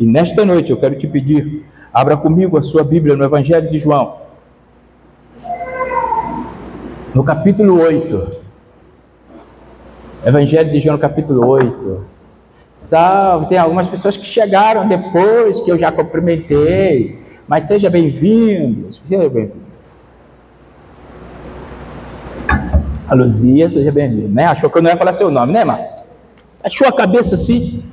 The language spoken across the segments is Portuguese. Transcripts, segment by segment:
E nesta noite eu quero te pedir, abra comigo a sua Bíblia no Evangelho de João, no capítulo 8. Evangelho de João, no capítulo 8. Salve, tem algumas pessoas que chegaram depois que eu já cumprimentei, mas seja bem-vindo, seja bem-vindo. A Luzia, seja bem-vindo, né? Achou que eu não ia falar seu nome, né, irmã? Achou a cabeça assim?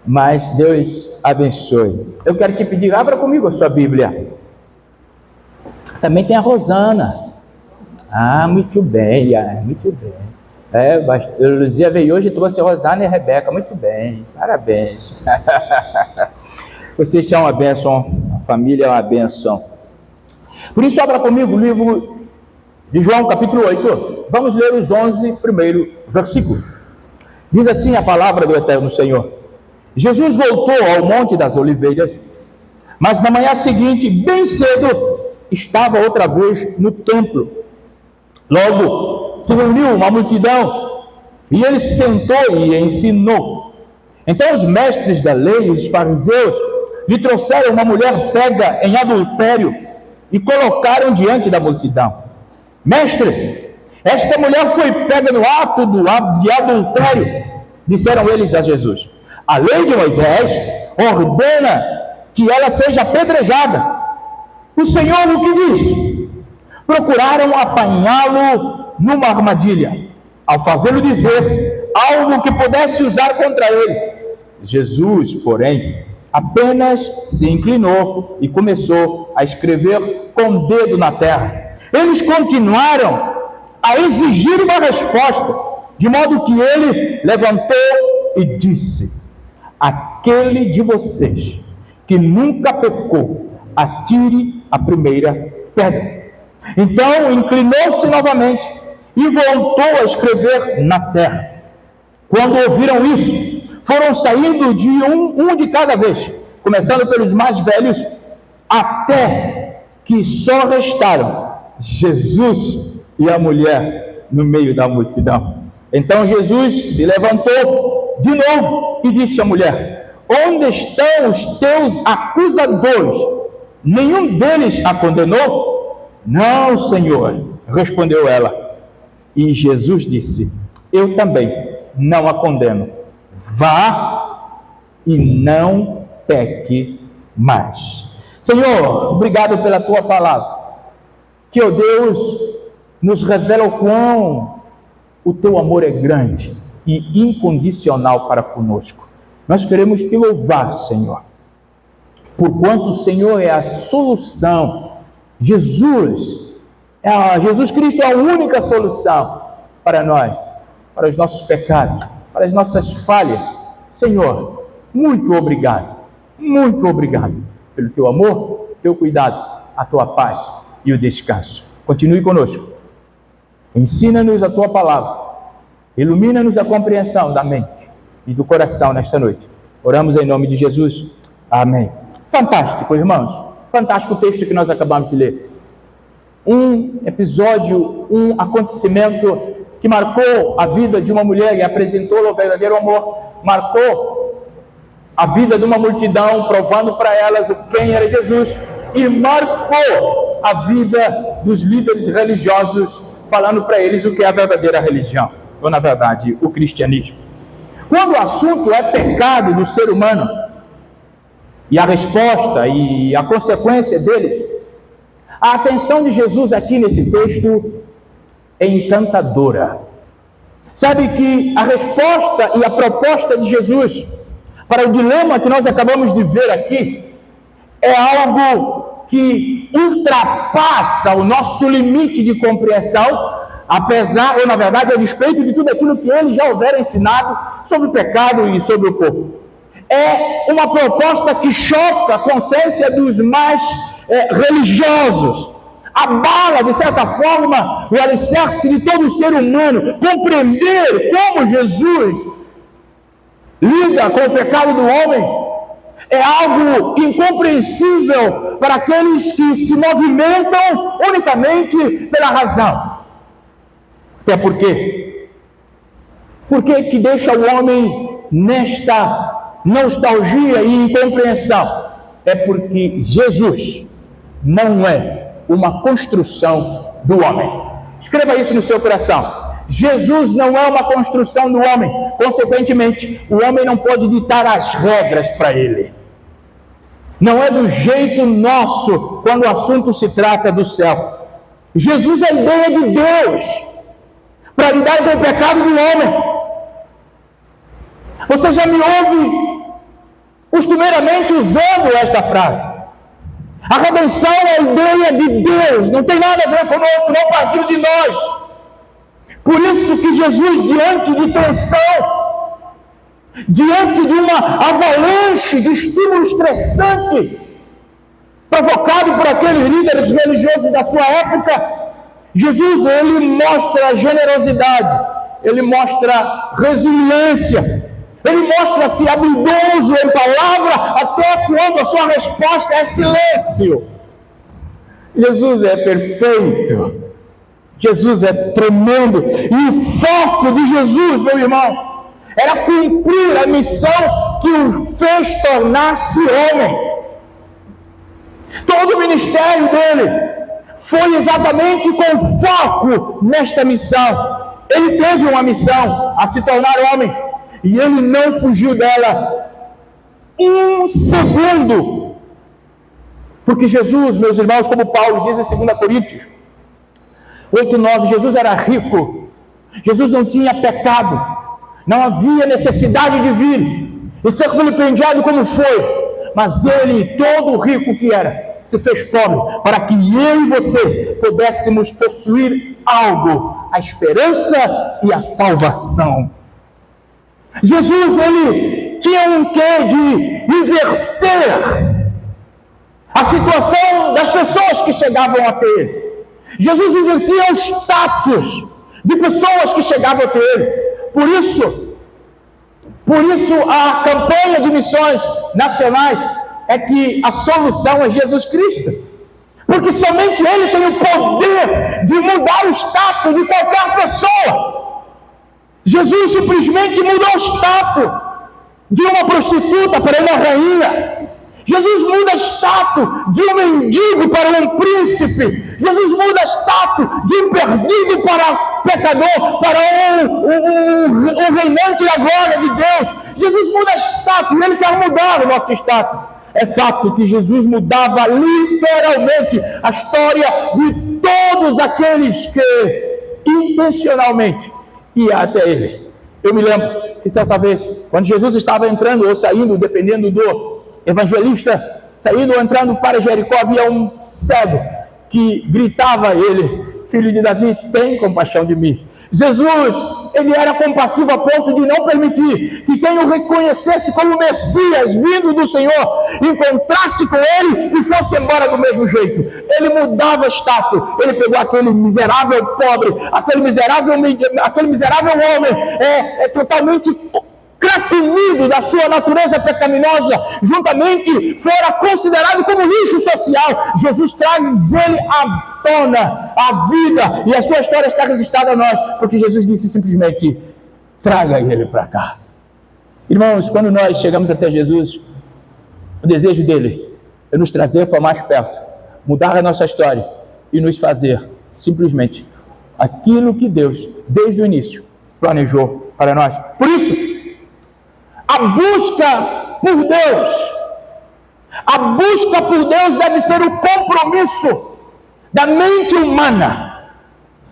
Mas Deus abençoe. Eu quero te pedir, abra comigo a sua Bíblia. Também tem a Rosana. Muito bem, muito bem. A Luzia veio hoje e trouxe a Rosana e a Rebeca. Muito bem, parabéns. Vocês são uma bênção, a família é uma bênção. Por isso, abra comigo o livro de João, capítulo 8. Vamos ler os 11 primeiros versículos. Diz assim a palavra do Eterno Senhor: Jesus voltou ao Monte das Oliveiras, mas na manhã seguinte, bem cedo, estava outra vez no templo. Logo se reuniu uma multidão, e ele se sentou e ensinou. Então os mestres da lei e os fariseus lhe trouxeram uma mulher pega em adultério e colocaram diante da multidão. Mestre, esta mulher foi pega no ato de adultério. Disseram eles a Jesus: a lei de Moisés ordena que ela seja apedrejada. O Senhor o que diz? Procuraram apanhá-lo numa armadilha, ao fazê-lo dizer algo que pudesse usar contra ele. Jesus, porém, apenas se inclinou e começou a escrever com o dedo na terra. Eles continuaram a exigir uma resposta, de modo que ele levantou e disse: aquele de vocês que nunca pecou, atire a primeira pedra. Então inclinou-se novamente e voltou a escrever na terra. Quando ouviram isso, foram saindo de um de cada vez, começando pelos mais velhos, até que só restaram Jesus e a mulher no meio da multidão. Então Jesus se levantou de novo e disse à mulher: onde estão os teus acusadores? Nenhum deles a condenou? Não, Senhor, respondeu ela. E Jesus disse: eu também não a condeno. Vá e não peque mais. Senhor, obrigado pela tua palavra, que, ó Deus, nos revela o quão o teu amor é grande e incondicional para conosco. Nós queremos te louvar, Senhor, porquanto o Senhor é a solução. Jesus Cristo é a única solução para nós, para os nossos pecados, para as nossas falhas. Senhor, muito obrigado pelo teu amor, teu cuidado, a tua paz e o descanso. Continue conosco, ensina-nos a tua palavra, ilumina-nos a compreensão da mente e do coração nesta noite. Oramos em nome de Jesus, amém. Fantástico, irmãos, fantástico o texto que nós acabamos de ler. Um episódio, um acontecimento que marcou a vida de uma mulher e apresentou o verdadeiro amor, marcou a vida de uma multidão, provando para elas quem era Jesus, e marcou a vida dos líderes religiosos, falando para eles o que é a verdadeira religião, ou na verdade, o cristianismo. Quando o assunto é pecado do ser humano, e a resposta e a consequência deles, a atenção de Jesus aqui nesse texto é encantadora. Sabe que a resposta e a proposta de Jesus para o dilema que nós acabamos de ver aqui é algo que ultrapassa o nosso limite de compreensão, apesar, ou na verdade, a despeito de tudo aquilo que ele já houver ensinado sobre o pecado e sobre o povo. É uma proposta que choca a consciência dos mais religiosos, abala, de certa forma, o alicerce de todo ser humano. Compreender como Jesus lida com o pecado do homem é algo incompreensível para aqueles que se movimentam unicamente pela razão. Até porque que deixa o homem nesta nostalgia e incompreensão, é porque Jesus não é uma construção do homem. Escreva isso no seu coração. Jesus não é uma construção do homem. Consequentemente, o homem não pode ditar as regras para ele. Não é do jeito nosso quando o assunto se trata do céu. Jesus é a ideia de Deus para lidar com o pecado do homem. Você já me ouve costumeiramente usando esta frase. A redenção é a ideia de Deus, não tem nada a ver conosco, não partiu de nós. Por isso que Jesus, diante de tensão, diante de uma avalanche de estímulo estressante provocado por aqueles líderes religiosos da sua época, Jesus, ele mostra generosidade, ele mostra resiliência, ele mostra-se habilidoso em palavra até quando a sua resposta é silêncio. Jesus é perfeito, Jesus é tremendo, e o foco de Jesus, meu irmão, era cumprir a missão que o fez tornar-se homem. Todo o ministério dele foi exatamente com foco nesta missão. Ele teve uma missão, a se tornar homem, e ele não fugiu dela um segundo. Porque Jesus, meus irmãos, como Paulo diz em 2 Coríntios 8:9, Jesus era rico, Jesus não tinha pecado, não havia necessidade de vir e ser vilipendiado como foi, mas ele, todo rico que era, se fez pobre, para que eu e você pudéssemos possuir algo, a esperança e a salvação. Jesus, ele tinha um quê de inverter a situação das pessoas que chegavam até ele. Jesus invertia o status de pessoas que chegavam até ele. Por isso a campanha de missões nacionais é que a solução é Jesus Cristo. Porque somente ele tem o poder de mudar o status de qualquer pessoa. Jesus simplesmente mudou o status de uma prostituta para uma rainha. Jesus muda status de um mendigo para um príncipe. Jesus muda status de um perdido para pecador, para um reinante da glória de Deus. Jesus muda status, ele quer mudar o nosso status. É fato que Jesus mudava literalmente a história de todos aqueles que intencionalmente iam até ele. Eu me lembro que certa vez, quando Jesus estava entrando ou saindo, dependendo do evangelista, saindo ou entrando para Jericó, havia um cego que gritava a ele: filho de Davi, tem compaixão de mim. Jesus, ele era compassivo a ponto de não permitir que quem o reconhecesse como Messias, vindo do Senhor, encontrasse com ele e fosse embora do mesmo jeito. Ele mudava status. Ele pegou aquele miserável pobre, aquele miserável homem, totalmente cracumido da sua natureza pecaminosa, juntamente fora considerado como lixo social. Jesus traz ele à tona, a vida, e a sua história está registrada a nós, porque Jesus disse simplesmente: traga ele para cá. Irmãos, quando nós chegamos até Jesus, o desejo dele é nos trazer para mais perto, mudar a nossa história e nos fazer simplesmente aquilo que Deus, desde o início, planejou para nós. Por isso, a busca por Deus deve ser o compromisso da mente humana,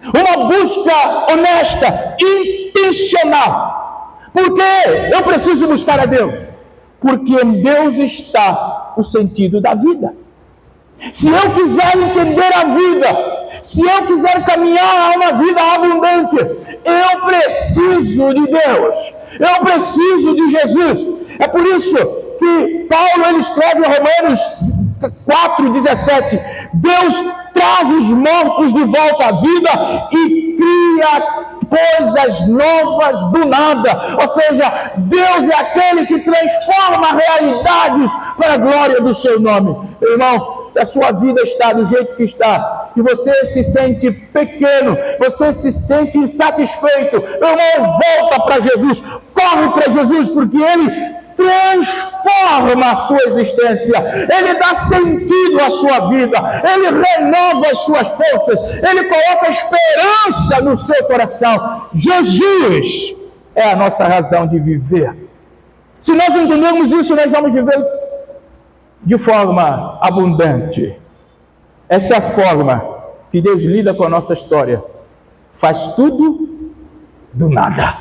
uma busca honesta, intencional. Por que eu preciso buscar a Deus? Porque em Deus está o sentido da vida. Se eu quiser entender a vida, se eu quiser caminhar a uma vida abundante, eu preciso de Deus, eu preciso de Jesus. É por isso que Paulo ele escreve em Romanos 4:17: Deus traz os mortos de volta à vida e cria coisas novas do nada. Ou seja, Deus é aquele que transforma realidades para a glória do seu nome. Irmão, se a sua vida está do jeito que está, e você se sente pequeno, você se sente insatisfeito, irmão, volta para Jesus, corre para Jesus, porque Ele transforma a sua existência, Ele dá sentido à sua vida, Ele renova as suas forças, Ele coloca esperança no seu coração. Jesus é a nossa razão de viver. Se nós entendermos isso, nós vamos viver de forma abundante. Essa é a forma que Deus lida com a nossa história. Faz tudo do nada.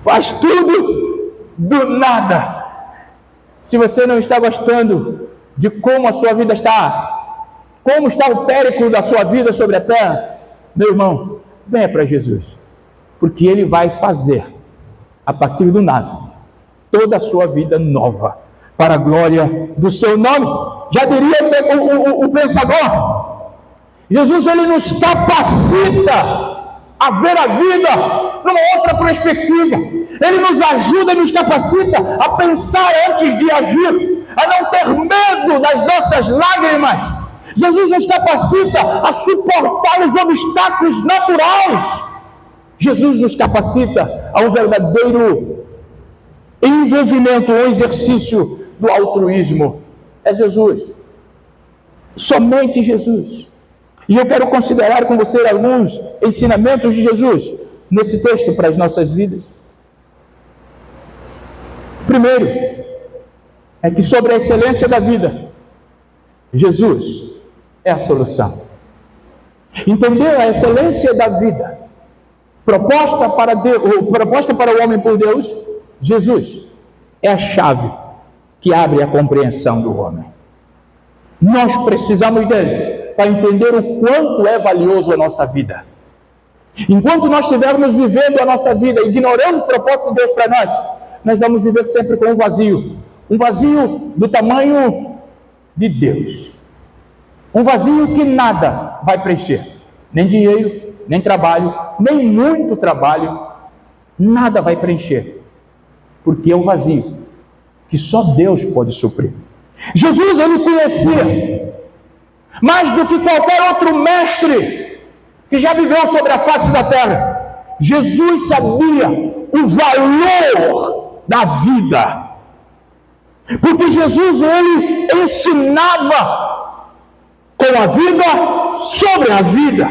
Faz tudo do nada. Se você não está gostando de como a sua vida está, como está o périclo da sua vida sobre a terra, meu irmão, venha para Jesus, porque Ele vai fazer, a partir do nada, toda a sua vida nova, para a glória do seu nome. Já diria o pensador, Jesus, Ele nos capacita a ver a vida numa outra perspectiva. Ele nos ajuda e nos capacita a pensar antes de agir, a não ter medo das nossas lágrimas. Jesus nos capacita a suportar os obstáculos naturais. Jesus nos capacita a um verdadeiro envolvimento, um exercício do altruísmo. É Jesus. Somente Jesus. E eu quero considerar com você alguns ensinamentos de Jesus nesse texto para as nossas vidas. Primeiro, é que sobre a excelência da vida, Jesus é a solução. Entender a excelência da vida proposta para o homem por Deus, Jesus é a chave que abre a compreensão do homem. Nós precisamos dele para entender o quanto é valioso a nossa vida. Enquanto nós estivermos vivendo a nossa vida, ignorando o propósito de Deus para nós vamos viver sempre com um vazio do tamanho de Deus, um vazio que nada vai preencher, nem dinheiro, nem trabalho, nem muito trabalho, nada vai preencher, porque é um vazio que só Deus pode suprir. Jesus, Ele conhecia, mais do que qualquer outro mestre que já viveu sobre a face da terra, Jesus sabia o valor da vida, porque Jesus, Ele ensinava com a vida sobre a vida,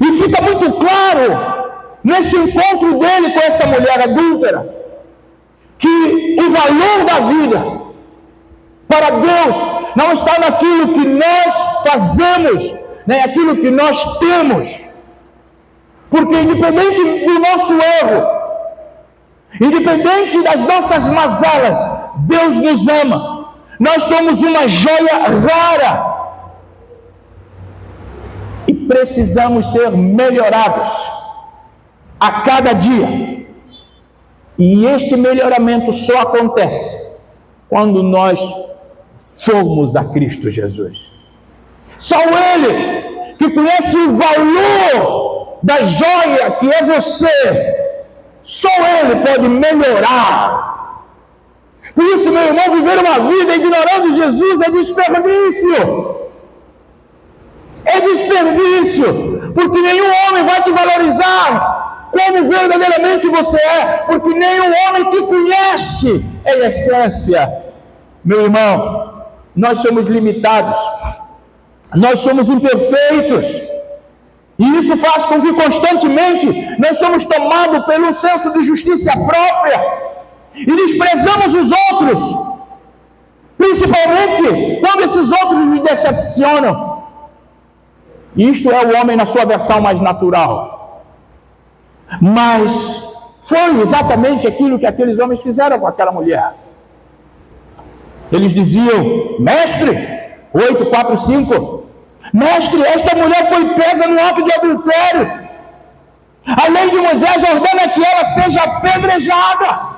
e fica muito claro nesse encontro dele com essa mulher adúltera, que o valor da vida para Deus não está naquilo que nós fazemos, nem aquilo que nós temos, porque independente do nosso erro, independente das nossas mazelas, Deus nos ama. Nós somos uma joia rara e precisamos ser melhorados a cada dia, e este melhoramento só acontece quando nós formos a Cristo Jesus. Só Ele, que conhece o valor da joia que é você, só Ele pode melhorar. Por isso, meu irmão, viver uma vida ignorando Jesus é desperdício. É desperdício, porque nenhum homem vai te valorizar como verdadeiramente você é, porque nenhum homem te conhece em essência. Meu irmão, nós somos limitados, nós somos imperfeitos, e isso faz com que constantemente nós somos tomados pelo senso de justiça própria e desprezamos os outros, principalmente quando esses outros nos decepcionam. Isto é o homem na sua versão mais natural, mas foi exatamente aquilo que aqueles homens fizeram com aquela mulher. Eles diziam: mestre, 8, 4, 5, mestre, esta mulher foi pega no ato de adultério, a lei de Moisés ordena que ela seja apedrejada.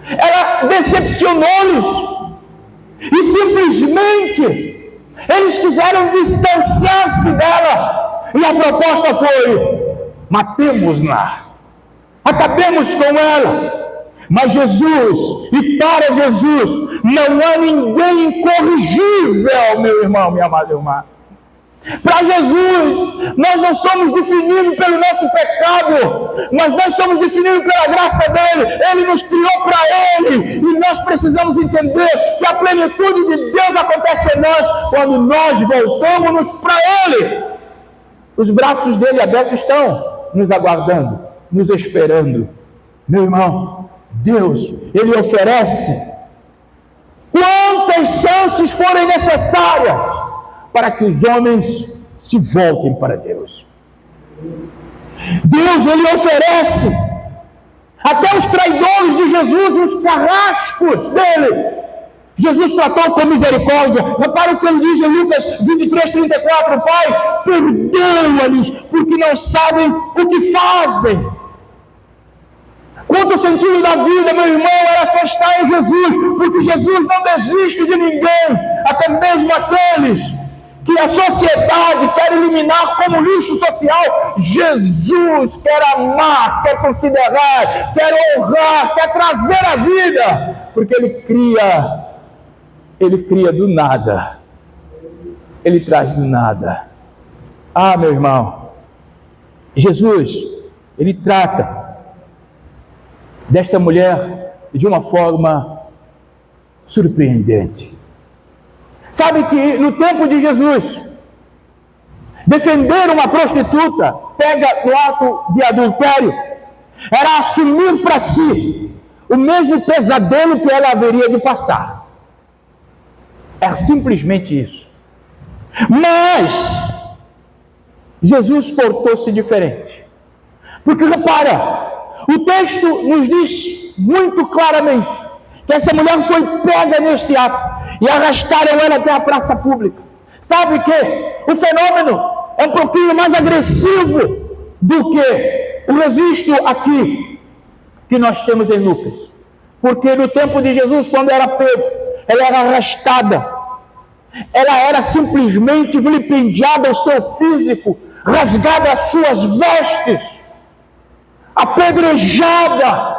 Ela decepcionou-lhes, e simplesmente eles quiseram distanciar-se dela, e a proposta foi: matemos-la, acabemos com ela. Mas Jesus, e para Jesus, não há ninguém incorrigível, meu irmão, minha amada irmã. Para Jesus, nós não somos definidos pelo nosso pecado, mas nós somos definidos pela graça dele. Ele nos criou para ele, e nós precisamos entender que a plenitude de Deus acontece em nós quando nós voltamos para ele. Os braços dele abertos estão nos aguardando, nos esperando. Meu irmão, Deus, ele oferece quantas chances forem necessárias para que os homens se voltem para Deus. Deus, ele oferece até os traidores de Jesus, os carrascos dele. Jesus tratou com misericórdia. Repara o que ele diz em Lucas 23:34, Pai, perdoa-lhes, porque não sabem o que fazem. Quanto ao sentido da vida, meu irmão, era só estar em Jesus, porque Jesus não desiste de ninguém, até mesmo aqueles que a sociedade quer eliminar como lixo social. Jesus quer amar, quer considerar, quer honrar, quer trazer a vida, porque ele cria do nada, ele traz do nada. Ah, meu irmão, Jesus, ele trata desta mulher de uma forma surpreendente. Sabe que no tempo de Jesus, defender uma prostituta pega no ato de adultério era assumir para si o mesmo pesadelo que ela haveria de passar. É simplesmente isso. Mas Jesus portou-se diferente. Porque repara, o texto nos diz muito claramente que essa mulher foi pega neste ato e arrastaram ela até a praça pública. Sabe que o fenômeno é um pouquinho mais agressivo do que o registro aqui que nós temos em Lucas. Porque no tempo de Jesus, quando era pego, ela era arrastada, ela era simplesmente vilipendiada o seu físico, rasgada as suas vestes, apedrejada,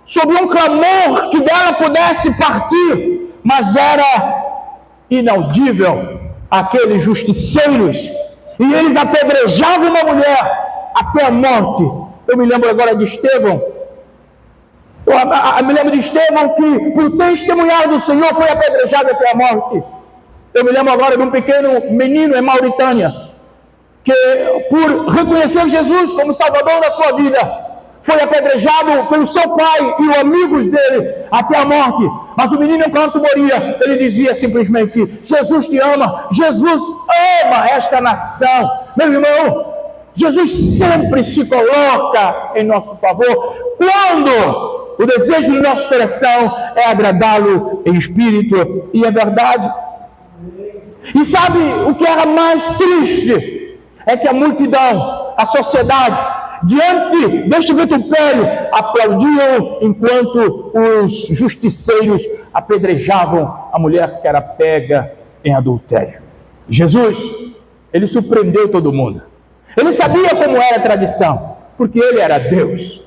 sob um clamor que dela pudesse partir, mas era inaudível aqueles justiceiros, e eles apedrejavam uma mulher até a morte. Eu me lembro agora de Estevão, que por testemunhar do Senhor foi apedrejado até a morte. Eu me lembro agora de um pequeno menino em Mauritânia, que por reconhecer Jesus como Salvador da sua vida, foi apedrejado pelo seu pai e os amigos dele até a morte. Mas o menino, enquanto moria, ele dizia simplesmente: Jesus te ama, Jesus ama esta nação. Meu irmão, Jesus sempre se coloca em nosso favor quando o desejo do nosso coração é agradá-lo em espírito e em verdade. E sabe o que era mais triste? É que a multidão, a sociedade, diante deste vitupério, aplaudiam enquanto os justiceiros apedrejavam a mulher que era pega em adultério. Jesus, ele surpreendeu todo mundo. Ele sabia como era a tradição, porque ele era Deus.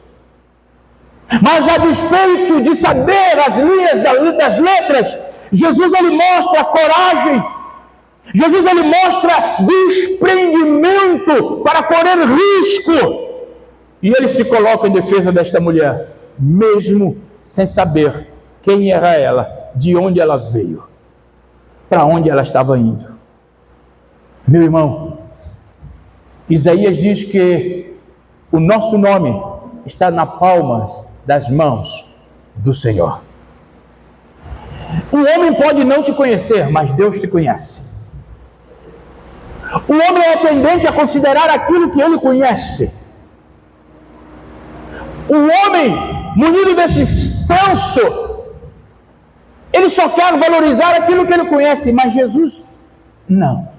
Mas a despeito de saber as linhas das letras, Jesus, ele mostra coragem. Jesus, ele mostra desprendimento para correr risco. E ele se coloca em defesa desta mulher, mesmo sem saber quem era ela, de onde ela veio, para onde ela estava indo. Meu irmão, Isaías diz que o nosso nome está na palma das mãos do Senhor. O homem pode não te conhecer, mas Deus te conhece. O homem é tendente a considerar aquilo que ele conhece. O homem, munido desse senso, ele só quer valorizar aquilo que ele conhece, mas Jesus, não.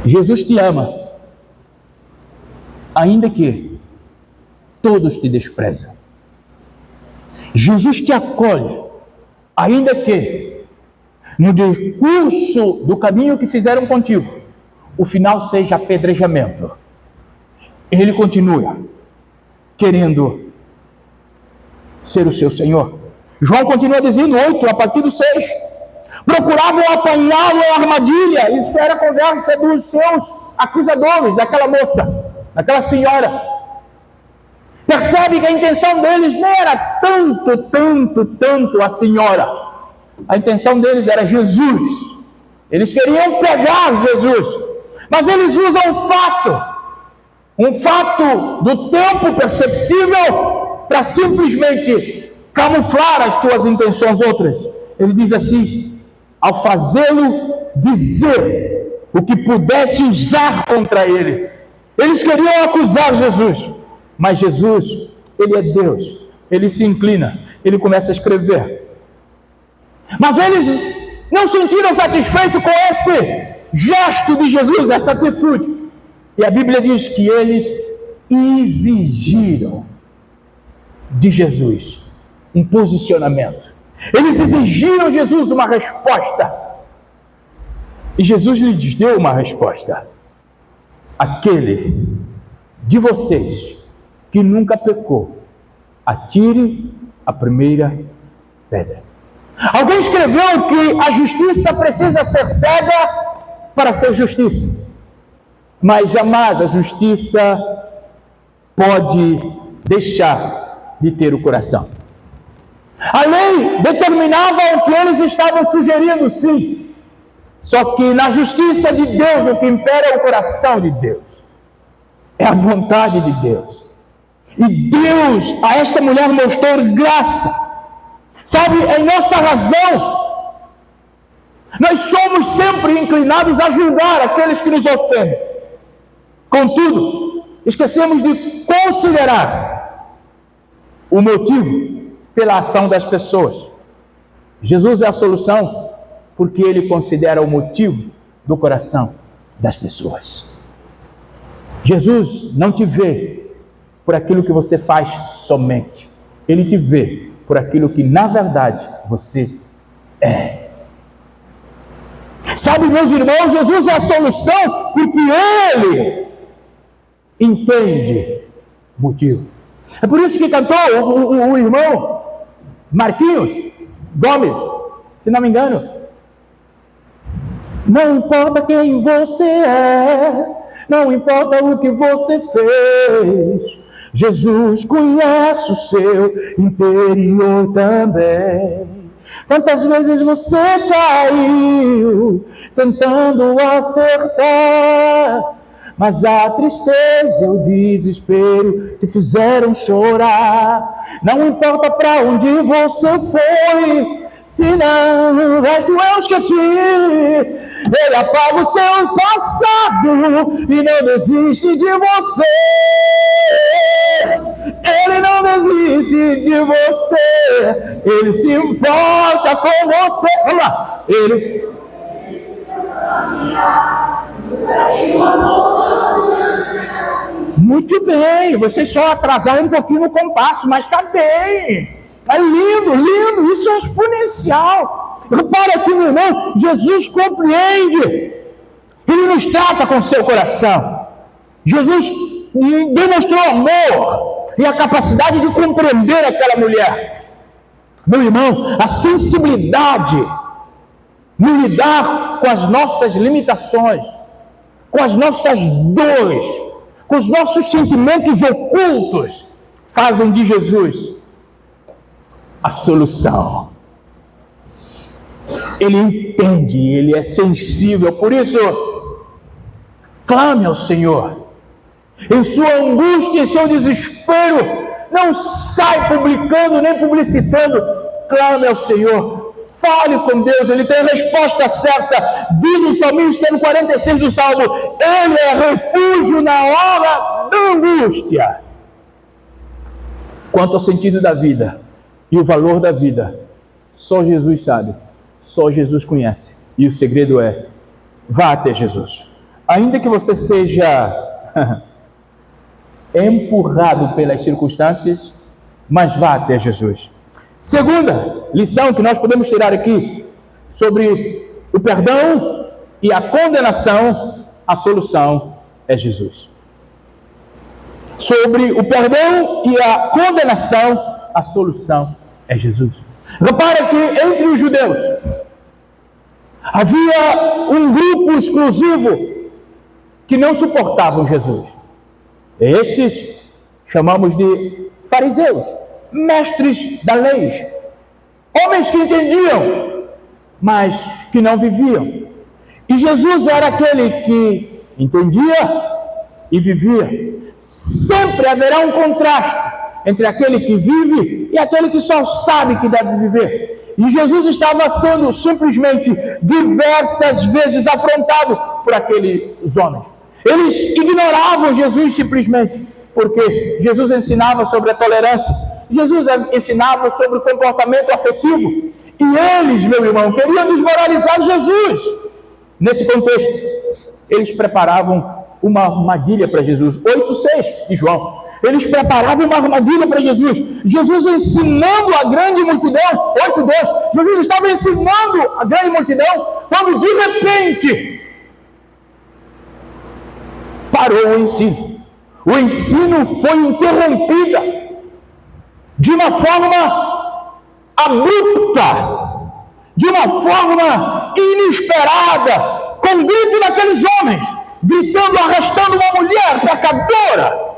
Jesus te ama, ainda que todos te desprezam. Jesus te acolhe, ainda que no decurso do caminho que fizeram contigo, o final seja apedrejamento. Ele continua querendo ser o seu Senhor. João continua dizendo, 8, a partir do 6. procuravam apanhá-lo em armadilha. Isso era a conversa dos seus acusadores, daquela moça, daquela senhora. Percebe que a intenção deles não era tanto a senhora. A intenção deles era Jesus. Eles queriam pegar Jesus. Mas eles usam um fato do tempo perceptível para simplesmente camuflar as suas intenções outras. Ele diz assim, ao fazê-lo dizer o que pudesse usar contra ele. Eles queriam acusar Jesus, mas Jesus, ele é Deus, ele se inclina, ele começa a escrever. Mas eles não se sentiram satisfeitos com esse gesto de Jesus, essa atitude. E a Bíblia diz que eles exigiram de Jesus um posicionamento. Eles exigiram de Jesus uma resposta. E Jesus lhes deu uma resposta. Aquele de vocês que nunca pecou, atire a primeira pedra. Alguém escreveu que a justiça precisa ser cega para ser justiça. Mas jamais a justiça pode deixar de ter o coração. A lei determinava o que eles estavam sugerindo, sim. Só que na justiça de Deus, o que impera é o coração de Deus. É a vontade de Deus. E Deus a esta mulher mostrou graça. Sabe, em nossa razão, nós somos sempre inclinados a julgar aqueles que nos ofendem. Contudo, esquecemos de considerar o motivo pela ação das pessoas. Jesus é a solução porque ele considera o motivo do coração das pessoas. Jesus não te vê por aquilo que você faz somente. Ele te vê por aquilo que na verdade você é. Sabe, meus irmãos, Jesus é a solução porque ele entende motivo. É por isso que cantou o irmão Marquinhos Gomes, se não me engano. Não importa quem você é, não importa o que você fez, Jesus conhece o seu interior também. Quantas vezes você caiu tentando acertar, mas a tristeza e o desespero te fizeram chorar. Não importa para onde você foi, se não o resto eu esqueci. Ele apaga o seu passado e não desiste de você. Ele não desiste de você. Ele se importa com você. Vamos lá. Ele... Muito bem, vocês só atrasaram um pouquinho no compasso, mas está bem. É lindo, lindo, isso é exponencial. Repara aqui, meu irmão, Jesus compreende. Ele nos trata com seu coração. Jesus demonstrou amor e a capacidade de compreender aquela mulher. Meu irmão, a sensibilidade no lidar com as nossas limitações, com as nossas dores, com os nossos sentimentos ocultos, fazem de Jesus a solução. Ele entende, ele é sensível, por isso, clame ao Senhor. Em sua angústia, em seu desespero, não sai publicando nem publicitando, clame ao Senhor, fale com Deus, ele tem a resposta certa. Diz o salmista no 46 do Salmo, ele é refúgio na hora da angústia. Quanto ao sentido da vida e o valor da vida, só Jesus sabe, só Jesus conhece. E o segredo é, vá até Jesus. Ainda que você seja empurrado pelas circunstâncias, mas vá até Jesus. Segunda lição que nós podemos tirar aqui sobre o perdão e a condenação, a solução é Jesus. Sobre o perdão e a condenação, a solução é Jesus. Repara que entre os judeus Havia um grupo exclusivo que não suportavam Jesus. Estes chamamos de fariseus, mestres da lei, homens que entendiam, mas que não viviam. E Jesus era aquele que entendia e vivia. Sempre haverá um contraste entre aquele que vive e aquele que só sabe que deve viver. E Jesus estava sendo simplesmente diversas vezes afrontado por aqueles homens. Eles ignoravam Jesus simplesmente, porque Jesus ensinava sobre a tolerância, Jesus ensinava sobre o comportamento afetivo, e eles, meu irmão, queriam desmoralizar Jesus. Nesse contexto, eles preparavam uma armadilha para Jesus. 8:6 de João. Eles preparavam uma armadilha para Jesus. Jesus ensinando a grande multidão. 8:2. Jesus estava ensinando a grande multidão, quando de repente parou o ensino. O ensino foi interrompido de uma forma abrupta, de uma forma inesperada, com o grito daqueles homens, gritando, arrastando uma mulher pecadora.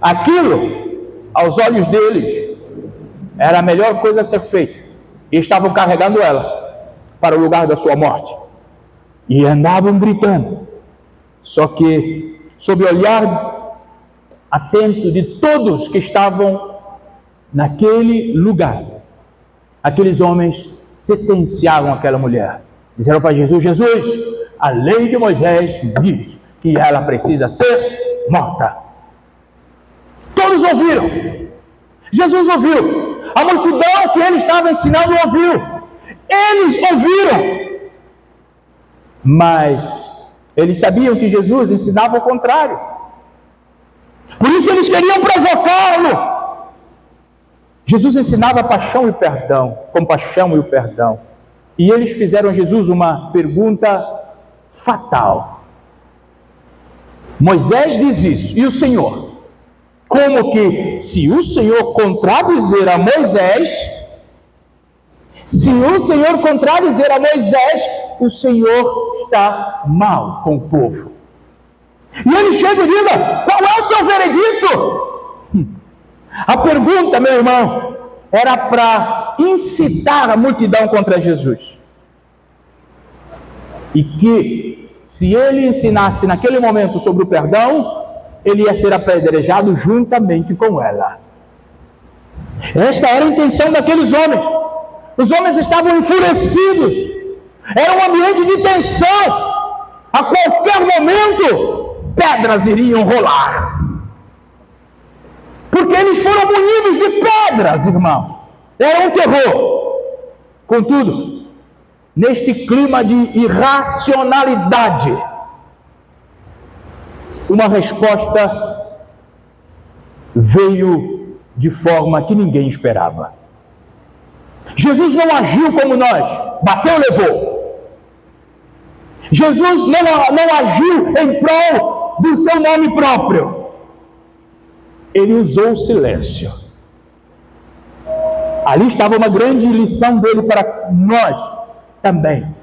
Aquilo, aos olhos deles, era a melhor coisa a ser feita. E estavam carregando ela para o lugar da sua morte. E andavam gritando. Só que, sob o olhar atento de todos que estavam naquele lugar, aqueles homens sentenciavam aquela mulher. Disseram para Jesus: Jesus, a lei de Moisés diz que ela precisa ser morta. Todos ouviram. Jesus ouviu. A multidão que ele estava ensinando ouviu. Eles ouviram. Mas eles sabiam que Jesus ensinava o contrário. Por isso eles queriam provocá-lo. Jesus ensinava a paixão e o perdão, compaixão e o perdão. E eles fizeram a Jesus uma pergunta fatal. Moisés diz isso, e o Senhor? Como que, se o Senhor contradizer a Moisés, o Senhor está mal com o povo. E ele chega e diz: qual é o seu veredito? A pergunta, meu irmão, era para incitar a multidão contra Jesus. E que, se ele ensinasse naquele momento sobre o perdão, ele ia ser apedrejado juntamente com ela. Esta era a intenção daqueles homens. Os homens estavam enfurecidos. Era um ambiente de tensão. A qualquer momento, pedras iriam rolar. Porque eles foram munidos de pedras, irmãos. Era um terror. Contudo, neste clima de irracionalidade, uma resposta veio de forma que ninguém esperava. Jesus não agiu como nós, bateu e levou. Jesus não agiu em prol do seu nome próprio. Ele usou o silêncio. Ali estava uma grande lição dele para nós também.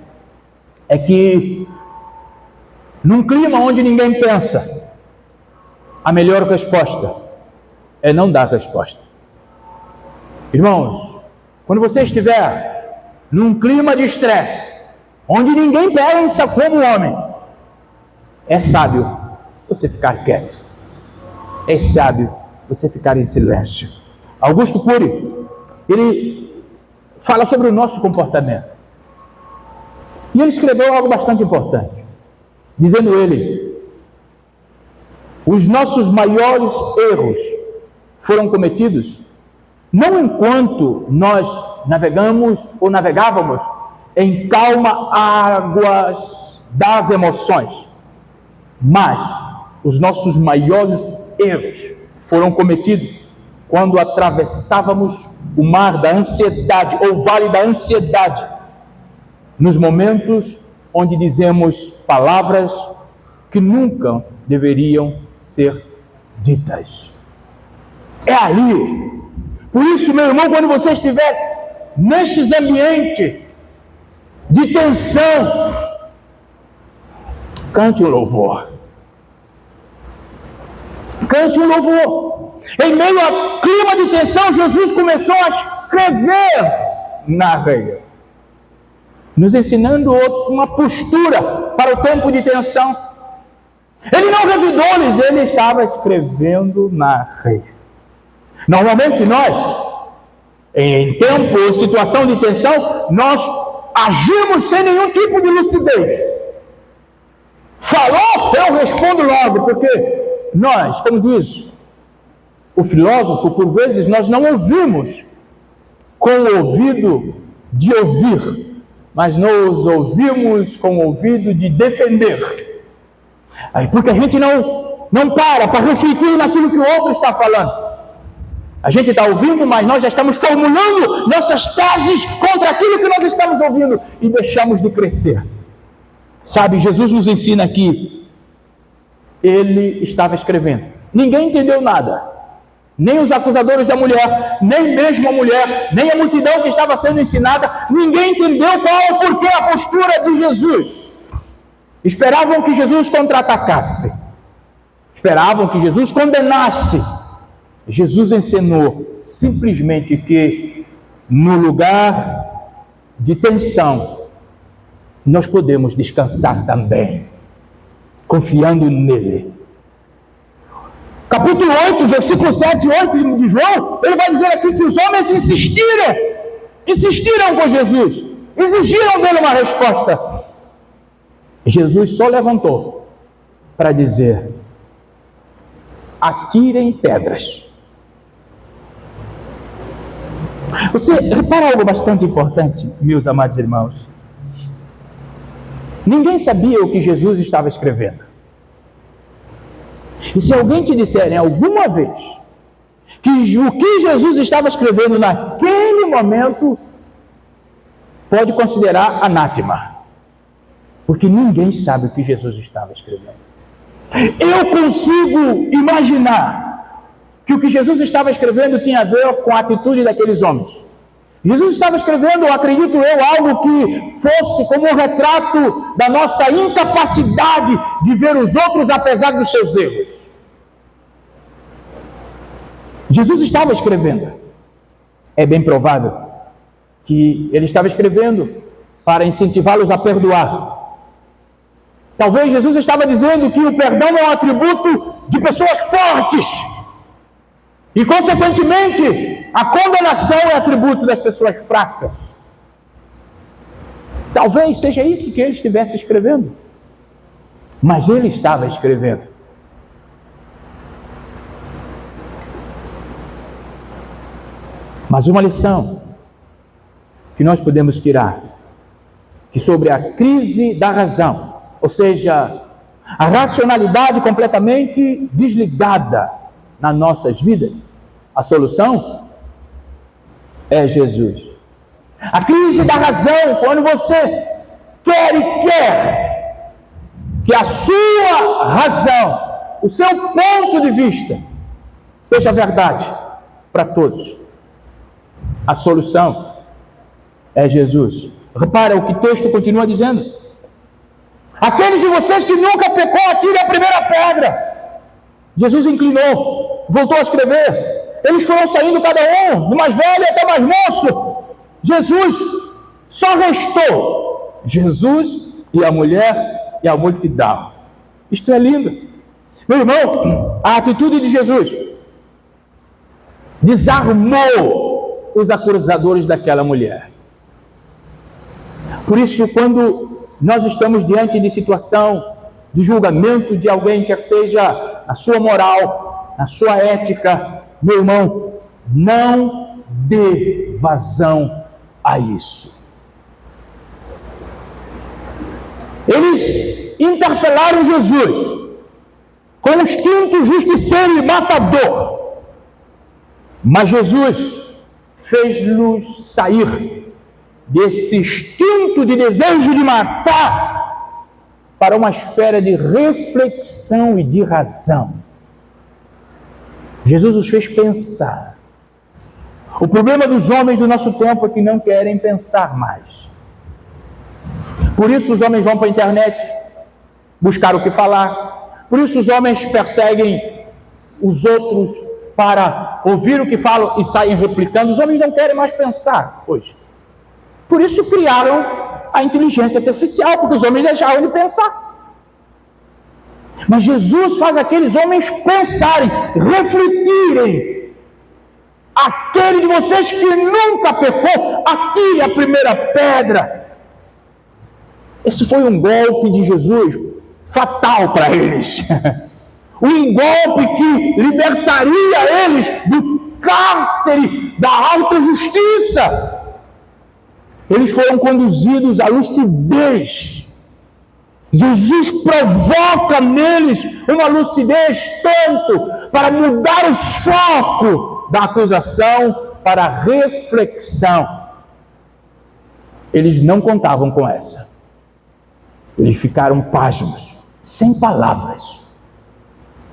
É que, num clima onde ninguém pensa, a melhor resposta é não dar resposta. Irmãos, quando você estiver num clima de estresse, onde ninguém pensa como homem, é sábio você ficar quieto. É sábio você ficar em silêncio. Augusto Cury, ele fala sobre o nosso comportamento. E ele escreveu algo bastante importante. Dizendo ele: os nossos maiores erros foram cometidos não enquanto nós navegávamos em calma águas das emoções, mas os nossos maiores erros foram cometidos quando atravessávamos o mar da ansiedade, ou o vale da ansiedade, nos momentos onde dizemos palavras que nunca deveriam ser ditas. É ali. Por isso, meu irmão, quando você estiver nestes ambientes de tensão, cante um louvor. Cante um louvor. Em meio ao clima de tensão, Jesus começou a escrever na areia, nos ensinando uma postura para o tempo de tensão. Ele não revidou-lhes, ele estava escrevendo na areia. Normalmente nós, em tempo ou situação de tensão, nós agimos sem nenhum tipo de lucidez. Falou, eu respondo logo, porque nós, como diz o filósofo, por vezes nós não ouvimos com o ouvido de ouvir, mas nós ouvimos com o ouvido de defender. Aí, porque a gente não para refletir naquilo que o outro está falando. A gente está ouvindo, mas nós já estamos formulando nossas teses contra aquilo que nós estamos ouvindo e deixamos de crescer. Sabe, Jesus nos ensina aqui, ele estava escrevendo. Ninguém entendeu nada. Nem os acusadores da mulher, nem mesmo a mulher, nem a multidão que estava sendo ensinada. Ninguém entendeu qual o porquê, a postura de Jesus. Esperavam que Jesus contra-atacasse. Esperavam que Jesus condenasse. Jesus ensinou simplesmente que no lugar de tensão, nós podemos descansar também, confiando nele. Capítulo 8, versículo 7 e 8 de João, ele vai dizer aqui que os homens insistiram com Jesus, exigiram dele uma resposta. Jesus só levantou para dizer: atirem pedras. Você repara algo bastante importante, meus amados irmãos. Ninguém sabia o que Jesus estava escrevendo. E se alguém te disser alguma vez que o que Jesus estava escrevendo naquele momento, pode considerar anátema, porque ninguém sabe o que Jesus estava escrevendo. Eu consigo imaginar que o que Jesus estava escrevendo tinha a ver com a atitude daqueles homens. Jesus estava escrevendo, acredito eu, algo que fosse como um retrato da nossa incapacidade de ver os outros apesar dos seus erros. Jesus estava escrevendo. É bem provável que ele estava escrevendo para incentivá-los a perdoar. Talvez Jesus estava dizendo que o perdão é um atributo de pessoas fortes. E, consequentemente, a condenação é atributo das pessoas fracas. Talvez seja isso que ele estivesse escrevendo. Mas ele estava escrevendo. Mas uma lição que nós podemos tirar, que sobre a crise da razão, ou seja, a racionalidade completamente desligada nas nossas vidas, a solução é Jesus. A crise da razão, quando você quer que a sua razão, o seu ponto de vista, seja verdade para todos, a solução é Jesus. Repara o que o texto continua dizendo: aqueles de vocês que nunca pecou, atirem a primeira pedra. Jesus inclinou, voltou a escrever. Eles foram saindo cada um, do mais velho até mais moço. Jesus, só restou Jesus e a mulher e a multidão. Isto é lindo. Meu irmão, a atitude de Jesus desarmou os acusadores daquela mulher. Por isso, quando nós estamos diante de situação de julgamento de alguém, quer seja na sua moral, na sua ética, meu irmão, não dê vazão a isso. Eles interpelaram Jesus com um instinto justiceiro e matador, mas Jesus fez-los sair desse instinto de desejo de matar para uma esfera de reflexão e de razão. Jesus os fez pensar. O problema dos homens do nosso tempo é que não querem pensar mais. Por isso os homens vão para a internet buscar o que falar. Por isso os homens perseguem os outros para ouvir o que falam e saem replicando. Os homens não querem mais pensar hoje. Por isso criaram a inteligência artificial, porque os homens deixaram de pensar. Mas Jesus faz aqueles homens pensarem, refletirem. Aquele de vocês que nunca pecou, atire a primeira pedra. Esse foi um golpe de Jesus fatal para eles. Um golpe que libertaria eles do cárcere da autojustiça. Eles foram conduzidos à lucidez. Jesus provoca neles uma lucidez tanto para mudar o foco da acusação para a reflexão. Eles não contavam com essa. Eles ficaram pasmos, sem palavras.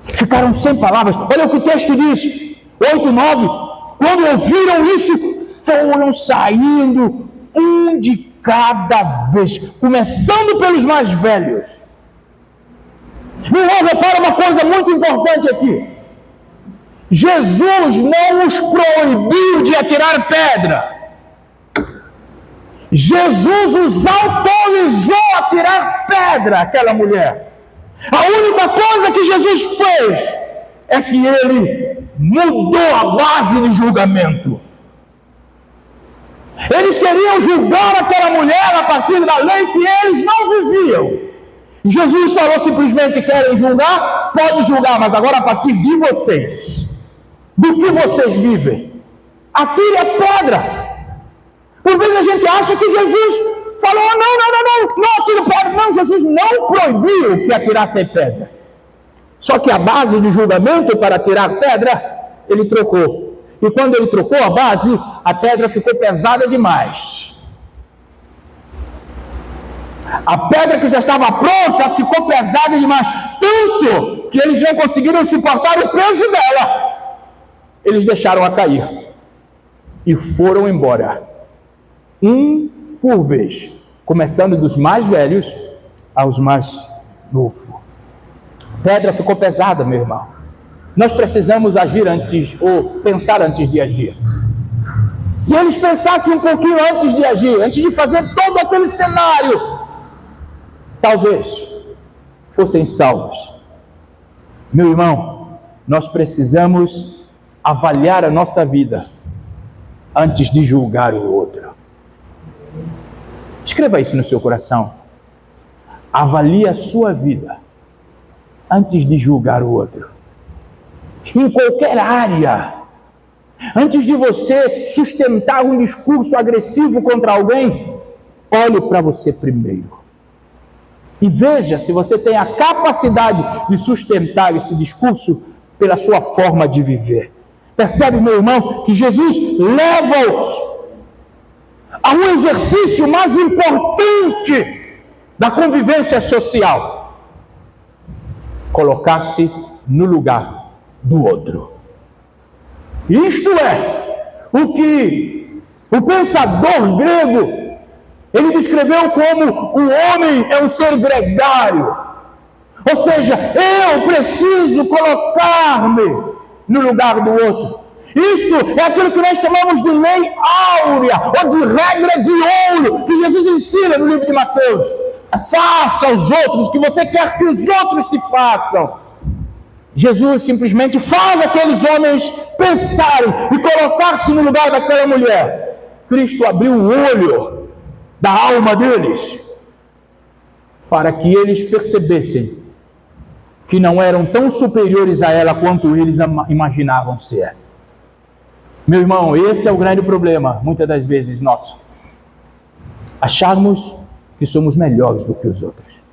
Ficaram sem palavras. Olha o que o texto diz, 8:9. Quando ouviram isso, foram saindo um de cada vez, começando pelos mais velhos. Meu irmão, repara uma coisa muito importante aqui. Jesus não os proibiu de atirar pedra. Jesus os autorizou a tirar pedra, aquela mulher. A única coisa que Jesus fez é que ele mudou a base de julgamento. Eles queriam julgar aquela mulher a partir da lei que eles não viviam. Jesus falou simplesmente: querem julgar? Pode julgar, mas agora a partir de vocês. Do que vocês vivem? Atire a pedra. Por vezes a gente acha que Jesus falou: não atire pedra. Não, Jesus não proibiu que atirasse a pedra. Só que a base de julgamento para atirar pedra, ele trocou. E quando ele trocou a base, a pedra ficou pesada demais. A pedra que já estava pronta ficou pesada demais. Tanto que eles não conseguiram suportar o peso dela. Eles deixaram-a cair. E foram embora. Um por vez. Começando dos mais velhos aos mais novos. A pedra ficou pesada, meu irmão. Nós precisamos agir antes, ou pensar antes de agir. Se eles pensassem um pouquinho antes de agir, antes de fazer todo aquele cenário, talvez fossem salvos. Meu irmão, nós precisamos avaliar a nossa vida antes de julgar o outro. Escreva isso no seu coração. Avalie a sua vida antes de julgar o outro. Em qualquer área. Antes de você sustentar um discurso agressivo contra alguém, olhe para você primeiro. E veja se você tem a capacidade de sustentar esse discurso pela sua forma de viver. Percebe, meu irmão, que Jesus leva-os a um exercício mais importante da convivência social: colocar-se no lugar do outro. Isto é o que o pensador grego ele descreveu como o homem é um ser gregário. Ou seja, eu preciso colocar-me no lugar do outro. Isto é aquilo que nós chamamos de lei áurea, ou de regra de ouro, que Jesus ensina no livro de Mateus. Faça aos outros o que você quer que os outros te façam. Jesus simplesmente faz aqueles homens pensarem e colocar-se no lugar daquela mulher. Cristo abriu o olho da alma deles para que eles percebessem que não eram tão superiores a ela quanto eles imaginavam ser. Meu irmão, esse é o grande problema, muitas das vezes, nosso. Acharmos que somos melhores do que os outros.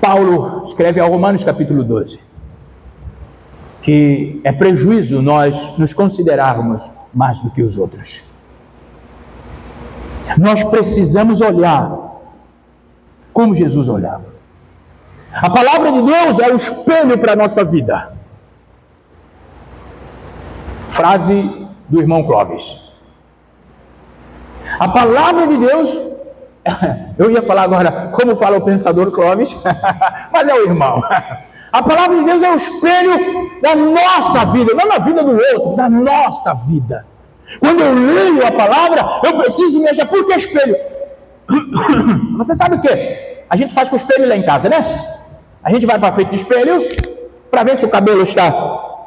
Paulo escreve ao Romanos capítulo 12, que é prejuízo nós nos considerarmos mais do que os outros. Nós precisamos olhar como Jesus olhava. A palavra de Deus é o espelho para a nossa vida. Frase do irmão Clóvis. A palavra de Deus Eu ia falar agora, como fala o pensador Clóvis, mas é o irmão. A palavra de Deus é o espelho da nossa vida, não da vida do outro, da nossa vida. Quando eu leio a palavra, eu preciso me achar. Por que espelho? Você sabe o que a gente faz com o espelho lá em casa, né? A gente vai para frente do espelho para ver se o cabelo está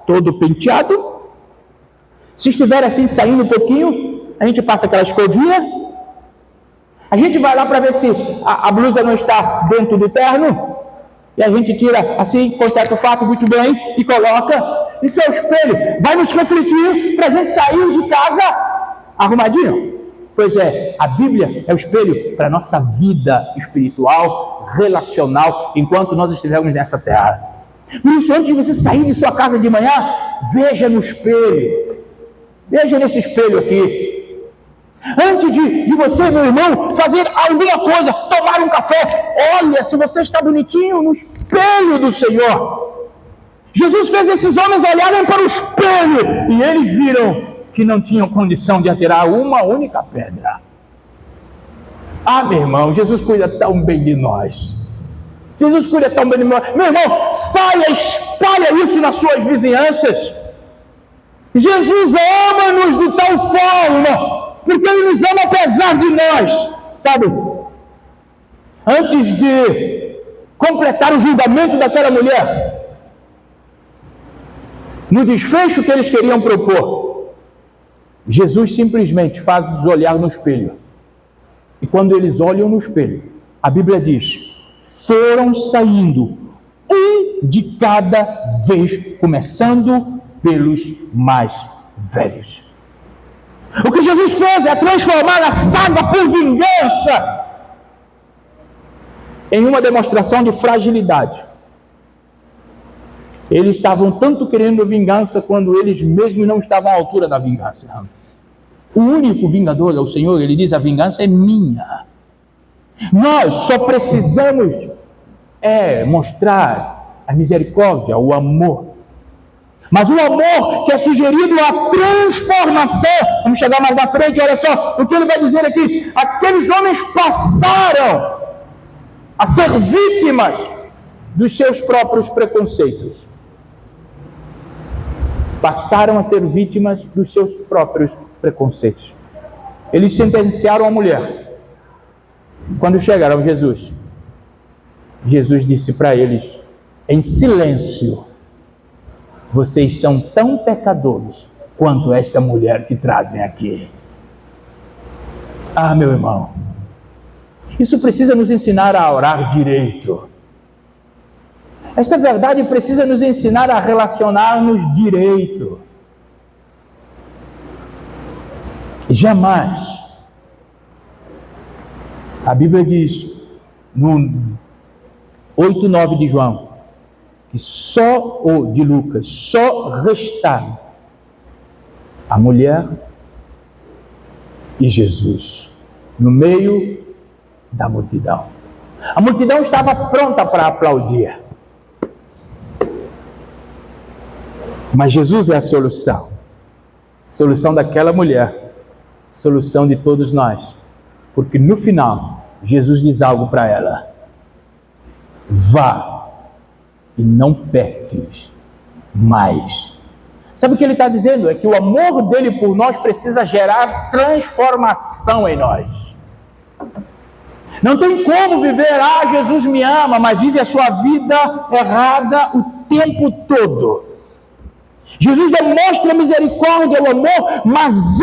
todo penteado. Se estiver assim, saindo um pouquinho, a gente passa aquela escovinha. A gente vai lá para ver se a blusa não está dentro do terno. E a gente tira assim, conserta o fato muito bem e coloca. Isso é o espelho. Vai nos refletir para a gente sair de casa arrumadinho. Pois é, a Bíblia é o espelho para a nossa vida espiritual, relacional, enquanto nós estivermos nessa terra. Por isso, antes de você sair de sua casa de manhã, veja no espelho. Veja nesse espelho aqui. Antes de você, meu irmão, fazer alguma coisa, tomar um café, olha se você está bonitinho no espelho do Senhor. Jesus fez esses homens olharem para o espelho e eles viram que não tinham condição de atirar uma única pedra. Ah, meu irmão, Jesus cuida tão bem de nós. Jesus cuida tão bem de nós. Meu irmão, saia, espalha isso nas suas vizinhanças. Jesus ama-nos de tal forma, porque Ele nos ama apesar de nós, sabe? Antes de completar o julgamento daquela mulher, no desfecho que eles queriam propor, Jesus simplesmente faz-os olhar no espelho. E quando eles olham no espelho, a Bíblia diz, foram saindo um de cada vez, começando pelos mais velhos. O que Jesus fez é transformar a saga por vingança em uma demonstração de fragilidade. Eles estavam tanto querendo vingança quando eles mesmos não estavam à altura da vingança. O único vingador é o Senhor. Ele diz, a vingança é minha. Nós só precisamos mostrar a misericórdia, o amor. Mas o amor que é sugerido a transformação, vamos chegar mais na frente, olha só o que ele vai dizer aqui. Aqueles homens passaram a ser vítimas dos seus próprios preconceitos. Passaram a ser vítimas dos seus próprios preconceitos. Eles sentenciaram a mulher. Quando chegaram a Jesus, Jesus disse para eles, em silêncio, vocês são tão pecadores quanto esta mulher que trazem aqui. Ah, meu irmão, isso precisa nos ensinar a orar direito. Esta verdade precisa nos ensinar a relacionar-nos direito. Jamais. A Bíblia diz, no 8:9 de João, que ou de Lucas, só restaram a mulher e Jesus no meio da multidão. A multidão estava pronta para aplaudir. Mas Jesus é a solução. Solução daquela mulher. Solução de todos nós. Porque no final, Jesus diz algo para ela. Vá e não peques mais. Sabe o que ele está dizendo? É que o amor dele por nós precisa gerar transformação em nós. Não tem como viver, Jesus me ama, mas vive a sua vida errada o tempo todo. Jesus demonstra a misericórdia, o amor, mas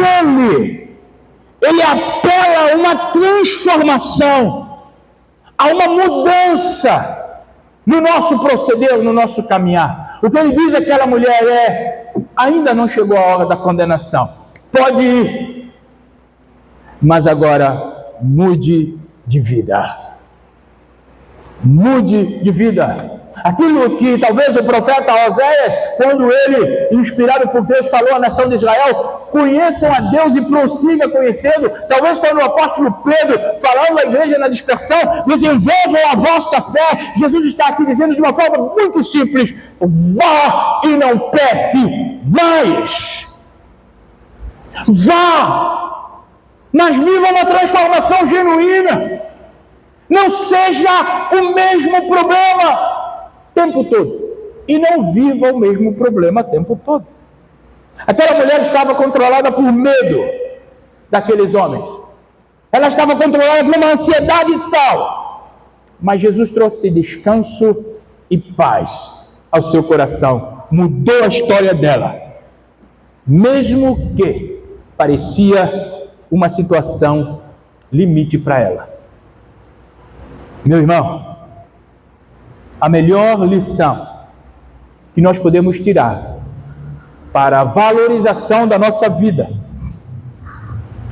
ele apela a uma transformação, a uma mudança no nosso proceder, no nosso caminhar. O que ele diz àquela mulher ainda não chegou a hora da condenação. Pode ir, mas agora mude de vida. Mude de vida. Aquilo que talvez o profeta Oséias, quando ele, inspirado por Deus, falou à nação de Israel, conheçam a Deus e prossiga conhecendo. Talvez quando o apóstolo Pedro, falando à igreja na dispersão, desenvolvam a vossa fé. Jesus está aqui dizendo de uma forma muito simples, vá e não peque mais. Vá mas viva uma transformação genuína. Não seja o mesmo problema o tempo todo. E não viva o mesmo problema o tempo todo. Aquela mulher estava controlada por medo daqueles homens. Ela estava controlada por uma ansiedade tal. Mas Jesus trouxe descanso e paz ao seu coração. Mudou a história dela. Mesmo que parecia uma situação limite para ela. Meu irmão, a melhor lição que nós podemos tirar para a valorização da nossa vida,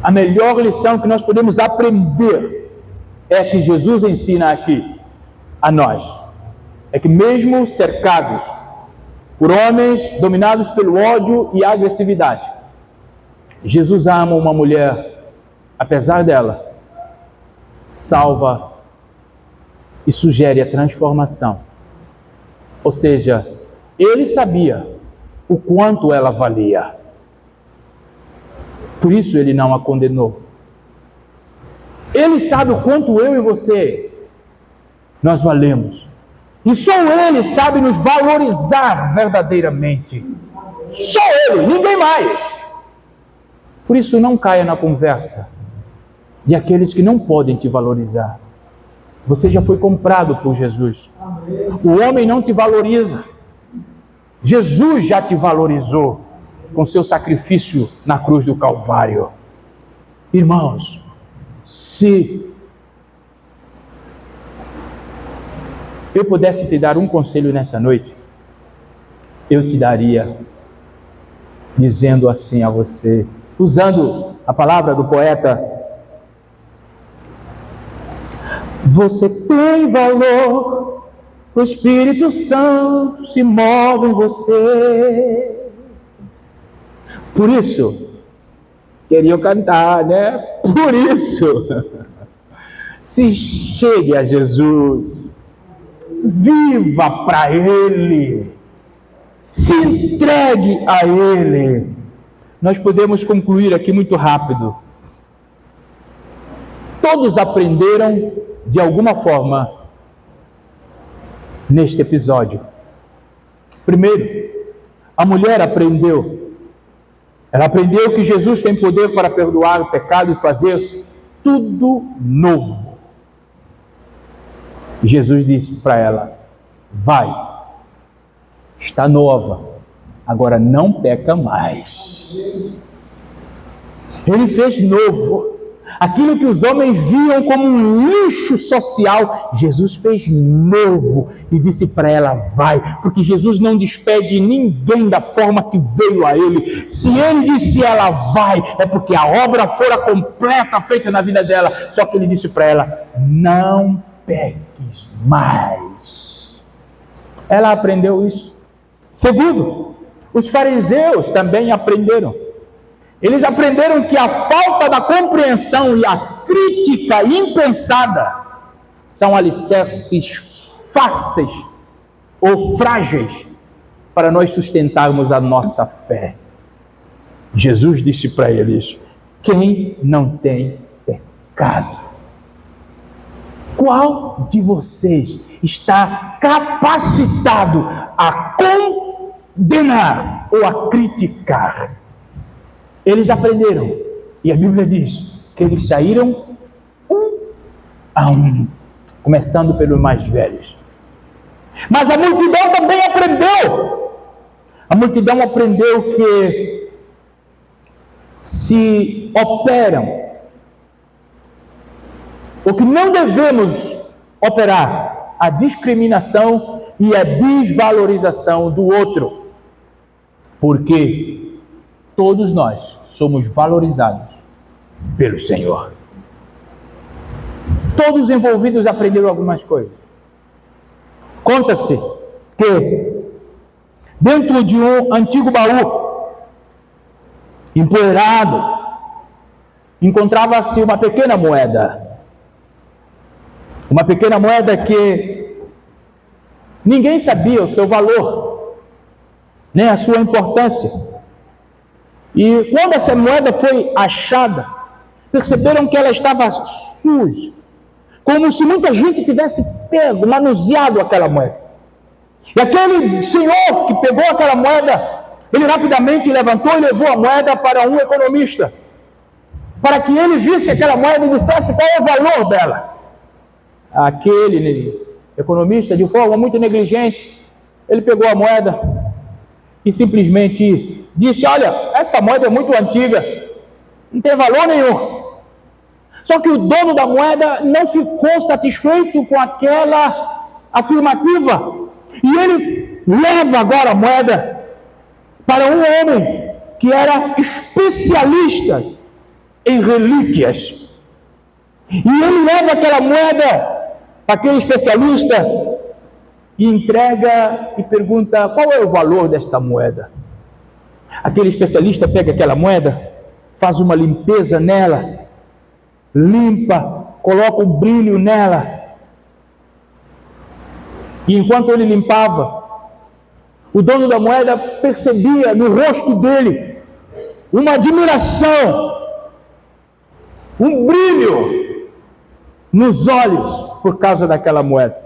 a melhor lição que nós podemos aprender é que Jesus ensina aqui a nós. É que mesmo cercados por homens dominados pelo ódio e a agressividade, Jesus ama uma mulher, apesar dela, salva e sugere a transformação. Ou seja, ele sabia o quanto ela valia. Por isso ele não a condenou. Ele sabe o quanto eu e você nós valemos. E só ele sabe nos valorizar verdadeiramente. Só ele, ninguém mais. Por isso não caia na conversa de aqueles que não podem te valorizar. Você já foi comprado por Jesus. O homem não te valoriza. Jesus já te valorizou com seu sacrifício na cruz do Calvário. Irmãos, se eu pudesse te dar um conselho nessa noite, eu te daria dizendo assim a você, usando a palavra do poeta: você tem valor, o Espírito Santo se move em você. Por isso, queria cantar, né? Por isso, se chegue a Jesus, viva para Ele, se entregue a Ele. Nós podemos concluir aqui muito rápido. Todos aprenderam de alguma forma neste episódio. Primeiro, a mulher aprendeu. Ela aprendeu que Jesus tem poder para perdoar o pecado e fazer tudo novo. Jesus disse para ela: vai, está nova, agora não peca mais. Ele fez novo. Aquilo que os homens viam como um lixo social, Jesus fez novo e disse para ela: vai, porque Jesus não despede ninguém da forma que veio a Ele. Se Ele disse ela vai, é porque a obra fora completa, feita na vida dela. Só que Ele disse para ela: não peques mais. Ela aprendeu isso. Segundo, os fariseus também aprenderam. Eles aprenderam que a falta da compreensão e a crítica impensada são alicerces fáceis ou frágeis para nós sustentarmos a nossa fé. Jesus disse para eles: quem não tem pecado? Qual de vocês está capacitado a condenar ou a criticar? Eles aprenderam, e a Bíblia diz que eles saíram um a um, começando pelos mais velhos. Mas a multidão também aprendeu. A multidão aprendeu que se operam, o que não devemos operar, a discriminação e a desvalorização do outro, porque todos nós somos valorizados pelo Senhor. Todos os envolvidos aprenderam algumas coisas. Conta-se que dentro de um antigo baú empoeirado encontrava-se uma pequena moeda. Uma pequena moeda que ninguém sabia o seu valor, nem a sua importância. E quando essa moeda foi achada, perceberam que ela estava suja, como se muita gente tivesse pego, manuseado aquela moeda. E aquele senhor que pegou aquela moeda, ele rapidamente levantou e levou a moeda para um economista, para que ele visse aquela moeda e dissesse qual é o valor dela. Aquele economista, de forma muito negligente, ele pegou a moeda e simplesmente disse: olha, essa moeda é muito antiga, não tem valor nenhum. Só que o dono da moeda não ficou satisfeito com aquela afirmativa, e ele leva agora a moeda para um homem que era especialista em relíquias, e ele leva aquela moeda para aquele especialista e entrega e pergunta: qual é o valor desta moeda? Aquele especialista pega aquela moeda, faz uma limpeza nela, limpa, coloca o brilho nela, e enquanto ele limpava, o dono da moeda percebia no rosto dele uma admiração, um brilho nos olhos por causa daquela moeda.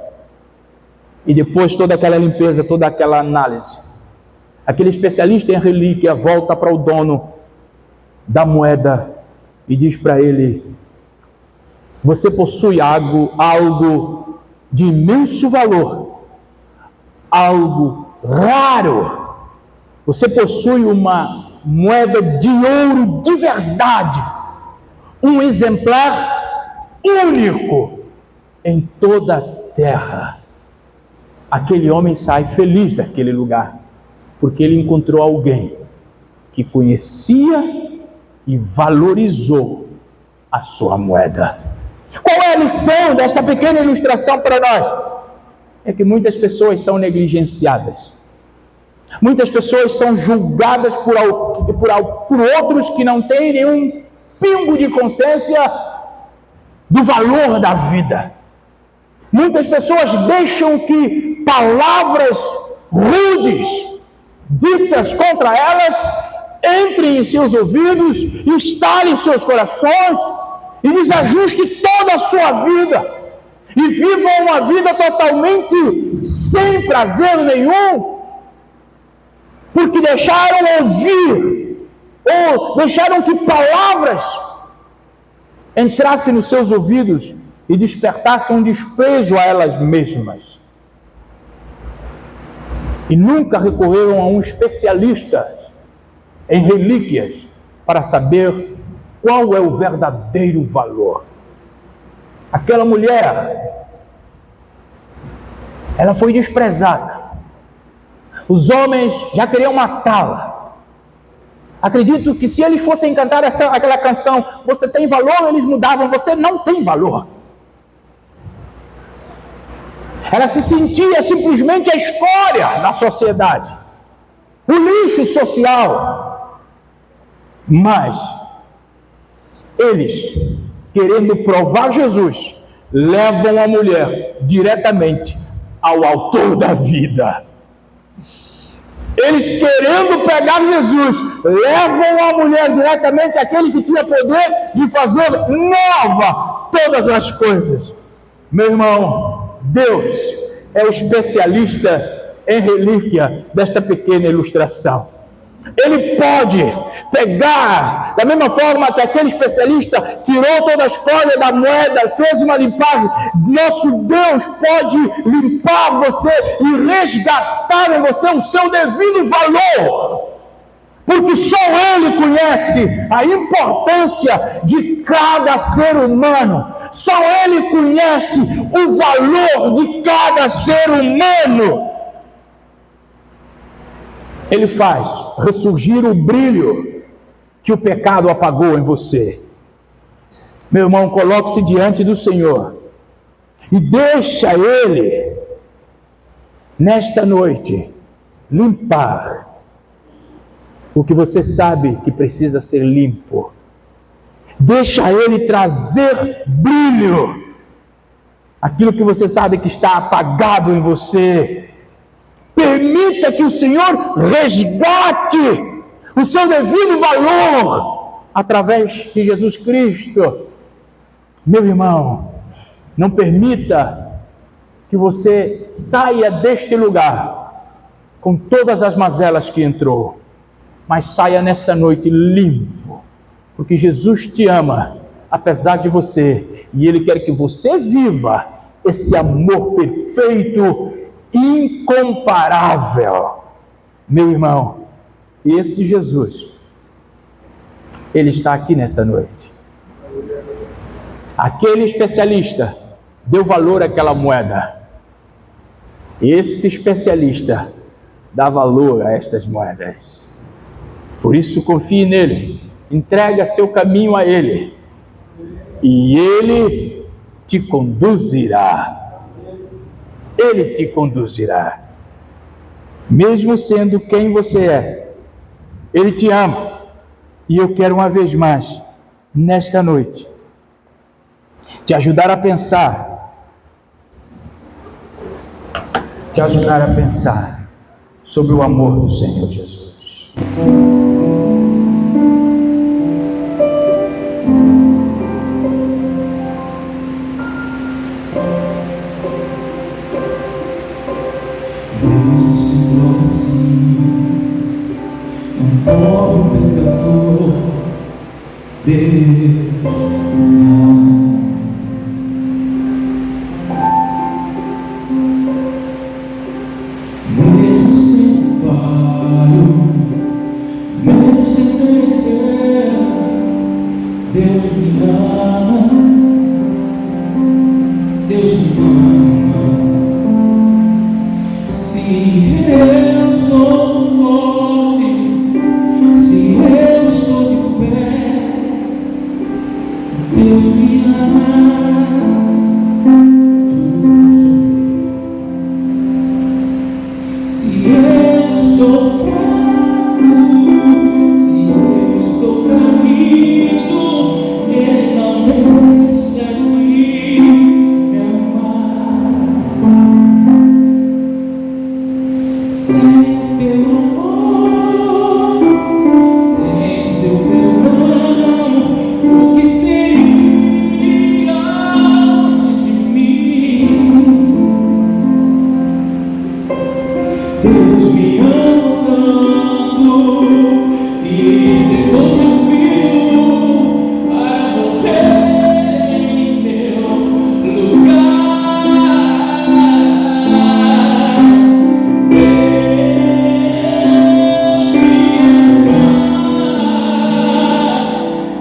E depois toda aquela limpeza, toda aquela análise, aquele especialista em relíquia volta para o dono da moeda e diz para ele: você possui algo de imenso valor, algo raro. Você possui uma moeda de ouro de verdade, um exemplar único em toda a terra. Aquele homem sai feliz daquele lugar, porque ele encontrou alguém que conhecia e valorizou a sua moeda. Qual é a lição desta pequena ilustração para nós? É que muitas pessoas são negligenciadas. Muitas pessoas são julgadas por outros que não têm nenhum pingo de consciência do valor da vida. Muitas pessoas deixam que palavras rudes, ditas contra elas, entrem em seus ouvidos, instalem em seus corações e desajuste toda a sua vida. E vivam uma vida totalmente sem prazer nenhum, porque deixaram ouvir, ou deixaram que palavras entrassem nos seus ouvidos e despertassem um desprezo a elas mesmas. E nunca recorreram a um especialista em relíquias para saber qual é o verdadeiro valor. Aquela mulher, ela foi desprezada. Os homens já queriam matá-la. Acredito que se eles fossem cantar aquela canção, você tem valor, eles mudavam, você não tem valor. Ela se sentia simplesmente a escória da sociedade, o lixo social. Mas eles, querendo provar Jesus, levam a mulher diretamente ao autor da vida. Eles, querendo pegar Jesus, levam a mulher diretamente àquele que tinha poder de fazer nova todas as coisas. Meu irmão, Deus é o especialista em relíquia desta pequena ilustração. Ele pode pegar, da mesma forma que aquele especialista tirou toda a escória da moeda, fez uma limpeza. Nosso Deus pode limpar você e resgatar em você o seu devido valor, porque só Ele conhece a importância de cada ser humano. Só Ele conhece o valor de cada ser humano. Ele faz ressurgir o brilho que o pecado apagou em você. Meu irmão, coloque-se diante do Senhor e deixa Ele, nesta noite, limpar o que você sabe que precisa ser limpo. Deixa Ele trazer brilho, aquilo que você sabe que está apagado em você. Permita que o Senhor resgate o seu devido valor através de Jesus Cristo. Meu irmão, não permita que você saia deste lugar com todas as mazelas que entrou, mas saia nessa noite limpo, porque Jesus te ama, apesar de você, e Ele quer que você viva esse amor perfeito, incomparável. Meu irmão, esse Jesus, Ele está aqui nessa noite. Aquele especialista deu valor àquela moeda. Esse especialista dá valor a estas moedas. Por isso confie nele, entrega seu caminho a Ele, e Ele te conduzirá. Ele te conduzirá. Mesmo sendo quem você é, Ele te ama. E eu quero uma vez mais, nesta noite, te ajudar a pensar, sobre o amor do Senhor Jesus. Mesmo sendo assim, um pobre pecador, Deus me ama. Mesmo sem faro, mesmo sem merecer, Deus me ama. Deus me ama. Se eu sou forte, se eu estou de pé, Deus me ama. Se eu estou fraco, se eu estou caído, Ele não deixa de me amar. Sem teu amor, sem seu perdão, o que seria de mim? Deus me ama tanto e entregou seu filho para morrer em meu lugar. Deus me ama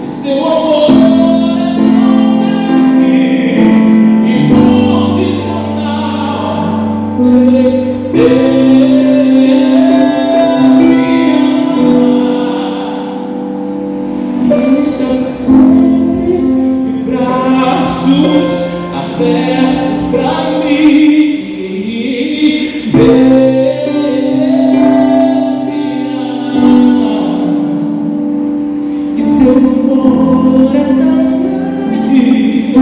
e seu amor é tão grande e incondicional. Ele está sempre de braços abertos para mim. Deus me ama e seu amor é tão grande e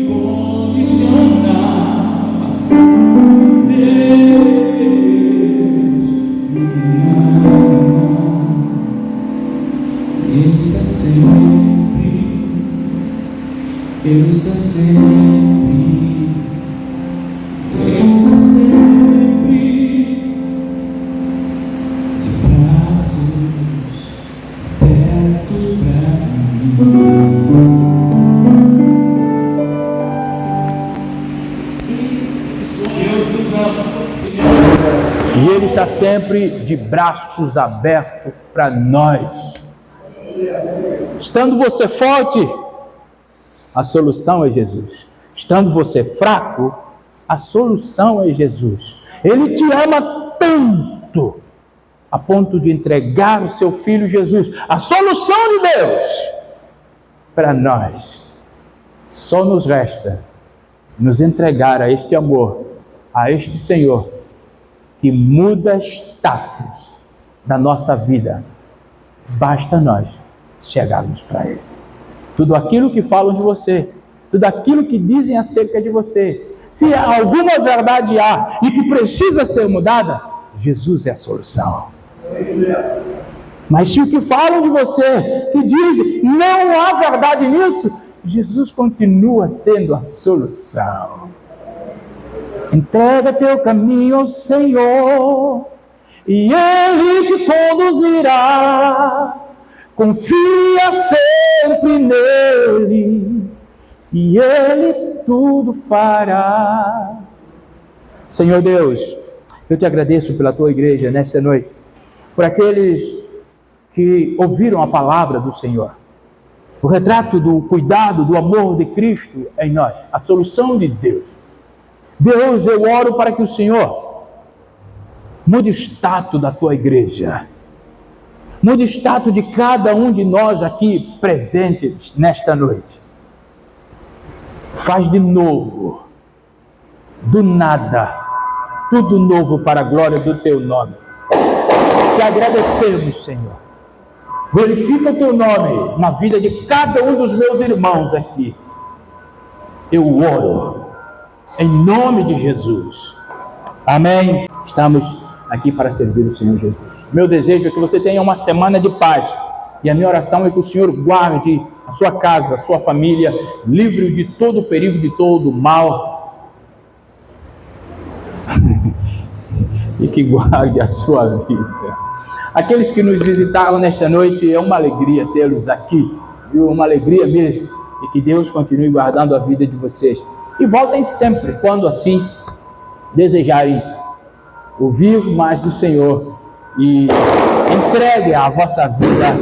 incondicional. Deus me ama. Ele está sempre, Ele está sempre, Ele está sempre de braços abertos para mim. Deus nos ama. E Ele está sempre de braços abertos para nós. Estando você forte, a solução é Jesus. Estando você fraco, a solução é Jesus. Ele te ama tanto, a ponto de entregar o seu Filho Jesus. A solução de Deus para nós. Só nos resta nos entregar a este amor, a este Senhor, que muda status da nossa vida. Basta nós chegarmos para Ele. Tudo aquilo que falam de você, tudo aquilo que dizem acerca de você, se alguma verdade há e que precisa ser mudada, Jesus é a solução. Mas se o que falam de você, que dizem, não há verdade nisso, Jesus continua sendo a solução. Entrega teu caminho ao Senhor, e Ele te conduzirá. Confia sempre nele, e Ele tudo fará. Senhor Deus, eu te agradeço pela tua igreja nesta noite, por aqueles que ouviram a palavra do Senhor, o retrato do cuidado, do amor de Cristo em nós, a solução de Deus. Deus, eu oro para que o Senhor mude o status da tua igreja, mude o status de cada um de nós aqui presentes nesta noite. Faz de novo, do nada, tudo novo para a glória do teu nome. Te agradecemos, Senhor. Glorifica o teu nome na vida de cada um dos meus irmãos aqui. Eu oro em nome de Jesus. Amém. Estamos aqui para servir o Senhor Jesus. Meu desejo é que você tenha uma semana de paz. E a minha oração é que o Senhor guarde a sua casa, a sua família, livre de todo o perigo, de todo o mal. E que guarde a sua vida. Aqueles que nos visitaram nesta noite, é uma alegria tê-los aqui, viu? Uma alegria mesmo, e que Deus continue guardando a vida de vocês. E voltem sempre, quando assim desejarem ouvir mais do Senhor, e entregue a vossa vida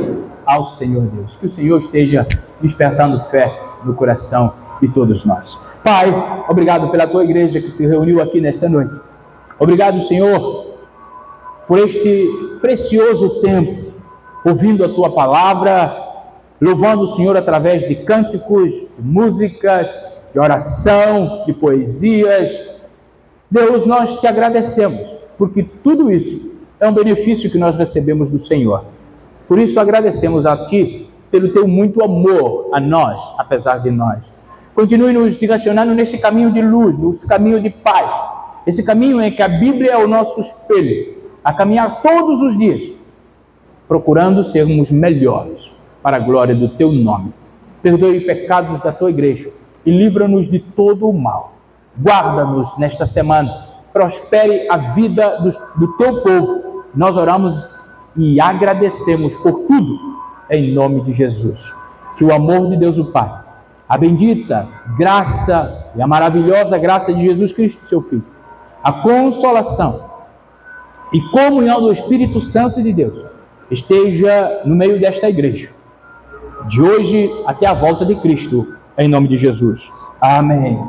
ao Senhor Deus. Que o Senhor esteja despertando fé no coração de todos nós. Pai, obrigado pela tua igreja que se reuniu aqui nesta noite. Obrigado, Senhor, por este precioso tempo, ouvindo a tua palavra, louvando o Senhor através de cânticos, de músicas, de oração, de poesias. Deus, nós te agradecemos, porque tudo isso é um benefício que nós recebemos do Senhor. Por isso agradecemos a ti, pelo teu muito amor a nós, apesar de nós. Continue nos direcionando nesse caminho de luz, nesse caminho de paz, esse caminho em que a Bíblia é o nosso espelho, a caminhar todos os dias, procurando sermos melhores para a glória do teu nome. Perdoe os pecados da tua igreja e livra-nos de todo o mal. Guarda-nos nesta semana, prospere a vida do teu povo. Nós oramos e agradecemos por tudo, em nome de Jesus. Que o amor de Deus o Pai, a bendita graça e a maravilhosa graça de Jesus Cristo, seu Filho, a consolação e comunhão do Espírito Santo de Deus esteja no meio desta igreja, de hoje até a volta de Cristo, em nome de Jesus. Amém.